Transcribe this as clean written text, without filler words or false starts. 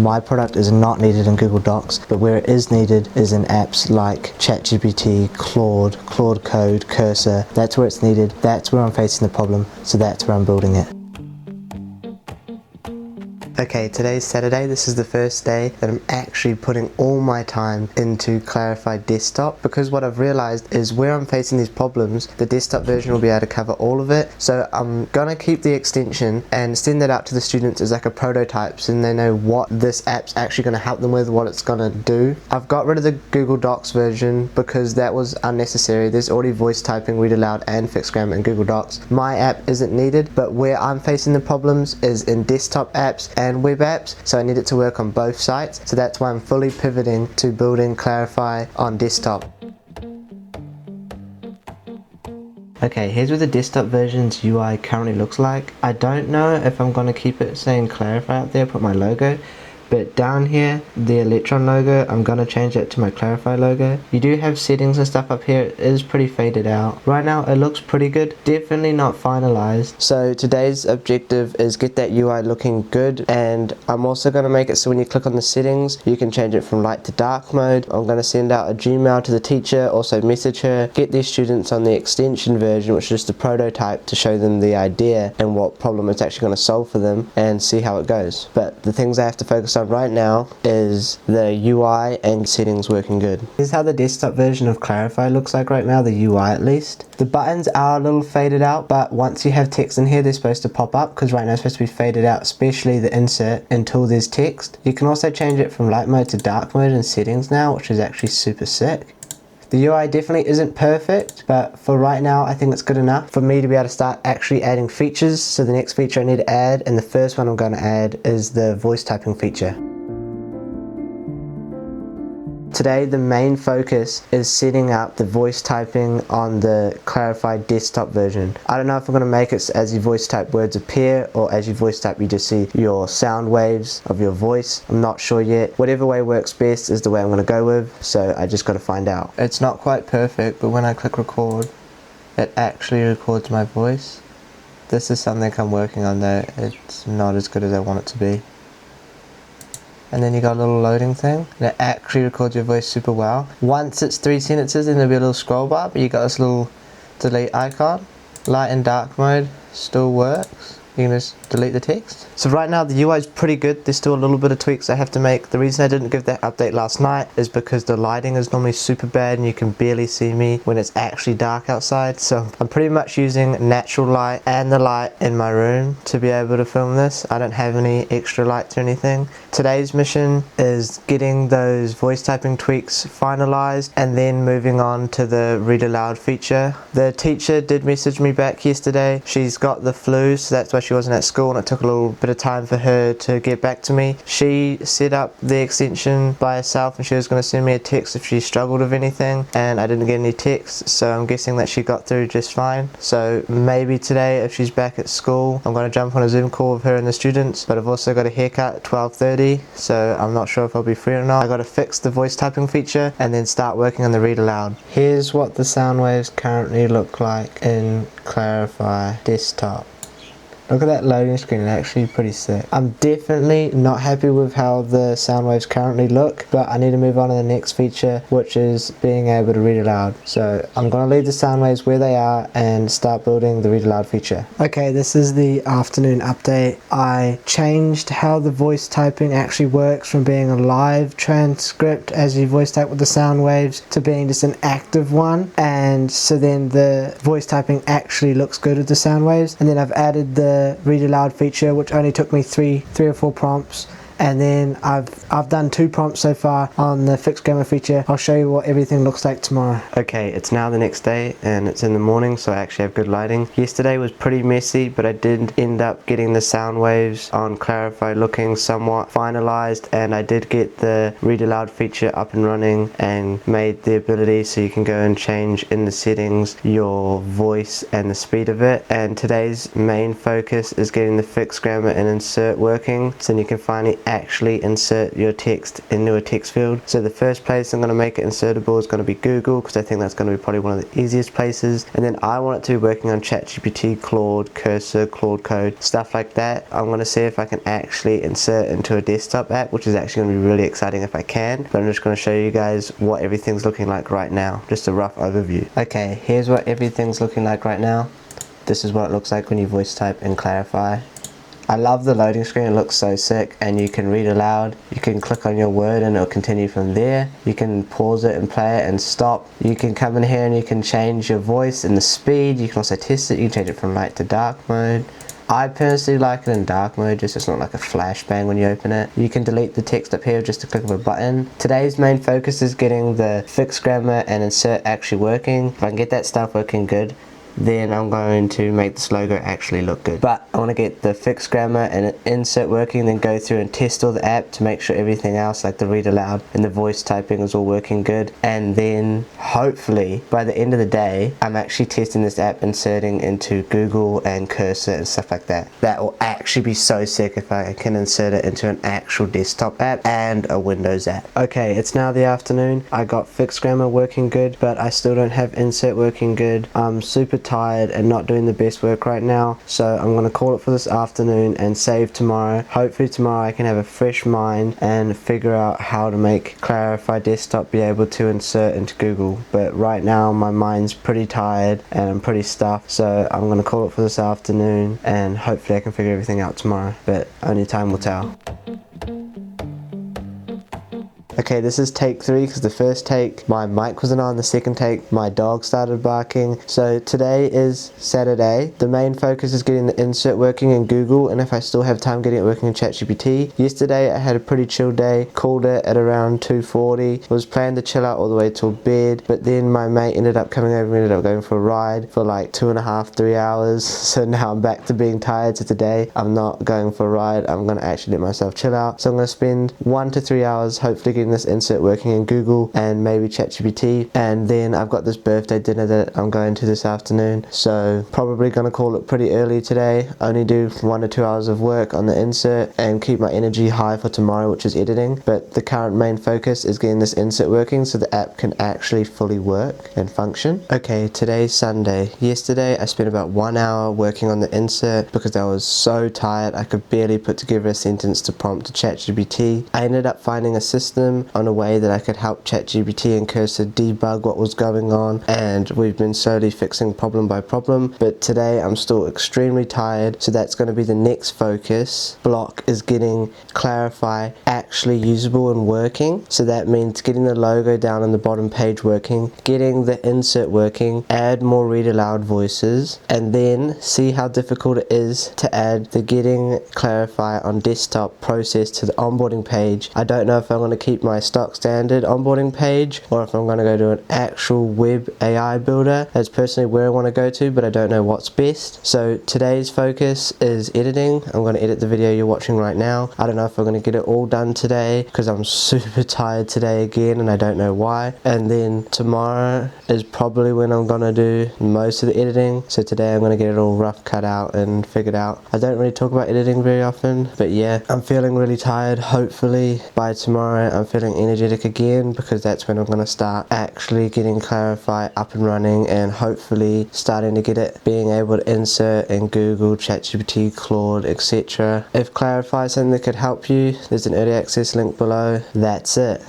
My product is not needed in Google Docs, but where it is needed is in apps like ChatGPT, Claude, Claude Code, Cursor. That's where it's needed, that's where I'm facing the problem, so that's where I'm building it. Okay, today's Saturday. This is the first day that I'm actually putting all my time into Clar-fi desktop, because what I've realized is where I'm facing these problems, the desktop version will be able to cover all of it. So I'm gonna keep the extension and send that out to the students as like a prototype, so then they know what this app's actually gonna help them with, what it's gonna do. I've got rid of the Google Docs version because that was unnecessary. There's already voice typing, read aloud and fixed grammar in Google Docs. My app isn't needed, but where I'm facing the problems is in desktop apps and web apps, so I need it to work on both sites. So that's why I'm fully pivoting to building Clar-fi on desktop. Okay, here's what the desktop version's UI currently looks like. I don't know if I'm going to keep it saying Clar-fi out there, put my logo, but down here, the Electron logo, I'm going to change that to my Clar-fi logo. You do have settings and stuff up here. It is pretty faded out. Right now, it looks pretty good. Definitely not finalized. So today's objective is get that UI looking good, and I'm also going to make it so when you click on the settings, you can change it from light to dark mode. I'm going to send out a Gmail to the teacher, also message her, get these students on the extension version, which is just a prototype to show them the idea and what problem it's actually going to solve for them, and see how it goes. But the things I have to focus on right now is the UI and settings working good. Here's how the desktop version of Clar-fi looks like right now, the UI at least. The buttons are a little faded out, but once you have text in here, they're supposed to pop up, because right now it's supposed to be faded out, especially the insert, until there's text. You can also change it from light mode to dark mode in settings now, which is actually super sick. The UI definitely isn't perfect, but for right now I think it's good enough for me to be able to start actually adding features. So the next feature I need to add, and the first one I'm going to add, is the voice typing feature. Today the main focus is setting up the voice typing on the Clar-fi desktop version. I don't know if I'm going to make it so as you voice type words appear, or as you voice type you just see your sound waves of your voice. I'm not sure yet. Whatever way works best is the way I'm going to go with, so I just got to find out. It's not quite perfect, but when I click record, it actually records my voice. This is something I'm working on though. It's not as good as I want it to be. And then you got a little loading thing, and it actually records your voice super well. Once it's 3 sentences, then there'll be a little scroll bar, but you got this little delete icon. Light and dark mode still works. You can just delete the text. So right now the UI is pretty good. There's still a little bit of tweaks I have to make. The reason I didn't give that update last night is because the lighting is normally super bad and you can barely see me when it's actually dark outside. So I'm pretty much using natural light and the light in my room to be able to film this. I don't have any extra lights or anything. Today's mission is getting those voice typing tweaks finalized and then moving on to the read aloud feature. The teacher did message me back yesterday. She's got the flu, so that's why she wasn't at school, and it took a little bit of time for her to get back to me. She set up the extension by herself and she was going to send me a text if she struggled with anything, and I didn't get any texts, so I'm guessing that she got through just fine. So maybe today, if she's back at school, I'm going to jump on a Zoom call with her and the students, but I've also got a haircut at 12:30, so I'm not sure if I'll be free or not. I got to fix the voice typing feature and then start working on the read aloud. Here's what the sound waves currently look like in Clar-fi desktop. Look at that loading screen, it's actually pretty sick. I'm definitely not happy with how the sound waves currently look, but I need to move on to the next feature, which is being able to read aloud. So I'm going to leave the sound waves where they are and start building the read aloud feature. Okay, this is the afternoon update. I changed how the voice typing actually works from being a live transcript as you voice type with the sound waves to being just an active one, and so then the voice typing actually looks good with the sound waves. And then I've added the read aloud feature, which only took me three or four prompts, and then I've done 2 prompts so far on the fixed grammar feature. I'll show you what everything looks like tomorrow. Okay, it's now the next day and it's in the morning, so I actually have good lighting. Yesterday was pretty messy, but I did end up getting the sound waves on Clar-fi looking somewhat finalized, and I did get the read aloud feature up and running and made the ability so you can go and change in the settings your voice and the speed of it. And today's main focus is getting the fixed grammar and insert working, so then you can finally actually insert your text into a text field. So the first place I'm going to make it insertable is going to be Google, because I think that's going to be probably one of the easiest places. And then I want it to be working on ChatGPT, Claude, Cursor, Claude Code, stuff like that. I'm going to see if I can actually insert into a desktop app, which is actually going to be really exciting if I can. But I'm just going to show you guys what everything's looking like right now. Just a rough overview. Okay, here's what everything's looking like right now. This is what it looks like when you voice type in Clar-fi. I love the loading screen, it looks so sick, and you can read aloud. You can click on your word and it'll continue from there. You can pause it and play it and stop. You can come in here and you can change your voice and the speed. You can also test it. You can change it from light to dark mode. I personally like it in dark mode, just so it's not like a flashbang when you open it. You can delete the text up here with just a click of a button. Today's main focus is getting the fixed grammar and insert actually working. If I can get that stuff working good, then I'm going to make this logo actually look good. But I want to get the fixed grammar and insert working, then go through and test all the app to make sure everything else, like the read aloud and the voice typing, is all working good. And then hopefully by the end of the day, I'm actually testing this app inserting into Google and Cursor and stuff like that. That will actually be so sick if I can insert it into an actual desktop app and a Windows app. Okay, it's now the afternoon. I got fixed grammar working good, but I still don't have insert working good. I'm super tired and not doing the best work right now, so I'm going to call it for this afternoon and save tomorrow. Hopefully tomorrow I can have a fresh mind and figure out how to make Clar-fi desktop be able to insert into Google. But right now my mind's pretty tired and I'm pretty stuffed, so I'm going to call it for this afternoon and hopefully I can figure everything out tomorrow, but only time will tell. Okay, this is take 3, because the first take my mic wasn't on, the second take my dog started barking. So today is Saturday. The main focus is getting the insert working in Google, and if I still have time, getting it working in ChatGPT. Yesterday I had a pretty chill day, called it at around 2:40. Was planning to chill out all the way till bed, but then my mate ended up coming over and ended up going for a ride for like 2.5, 3 hours. So now I'm back to being tired. So today I'm not going for a ride, I'm going to actually let myself chill out. So I'm going to spend 1 to 3 hours hopefully getting this insert working in Google and maybe ChatGPT, and then I've got this birthday dinner that I'm going to this afternoon, so probably going to call it pretty early today. Only do 1 to 2 hours of work on the insert and keep my energy high for tomorrow, which is editing. But the current main focus is getting this insert working so the app can actually fully work and function. Okay, today's Sunday. Yesterday I spent about 1 hour working on the insert because I was so tired I could barely put together a sentence to prompt to ChatGPT. I ended up finding a system on a way that I could help ChatGPT and Cursor debug what was going on, and we've been slowly fixing problem by problem. But today I'm still extremely tired, so that's going to be the next focus block, is getting Clar-fi actually usable and working. So that means getting the logo down on the bottom page working, getting the insert working, add more read aloud voices, and then see how difficult it is to add the getting Clar-fi on desktop process to the onboarding page. I don't know if I'm going to keep my stock standard onboarding page or if I'm going to go to an actual web AI builder. That's personally where I want to go to, but I don't know what's best. So today's focus is editing. I'm going to edit the video you're watching right now. I don't know if I'm going to get it all done today because I'm super tired today again and I don't know why. And then tomorrow is probably when I'm going to do most of the editing. So today I'm going to get it all rough cut out and figured out. I don't really talk about editing very often, but yeah, I'm feeling really tired. Hopefully by tomorrow I'm feeling energetic again, because that's when I'm going to start actually getting Clar-fi up and running and hopefully starting to get it being able to insert in Google, ChatGPT, Claude, etc. If Clar-fi is something that could help you, there's an early access link below. That's it.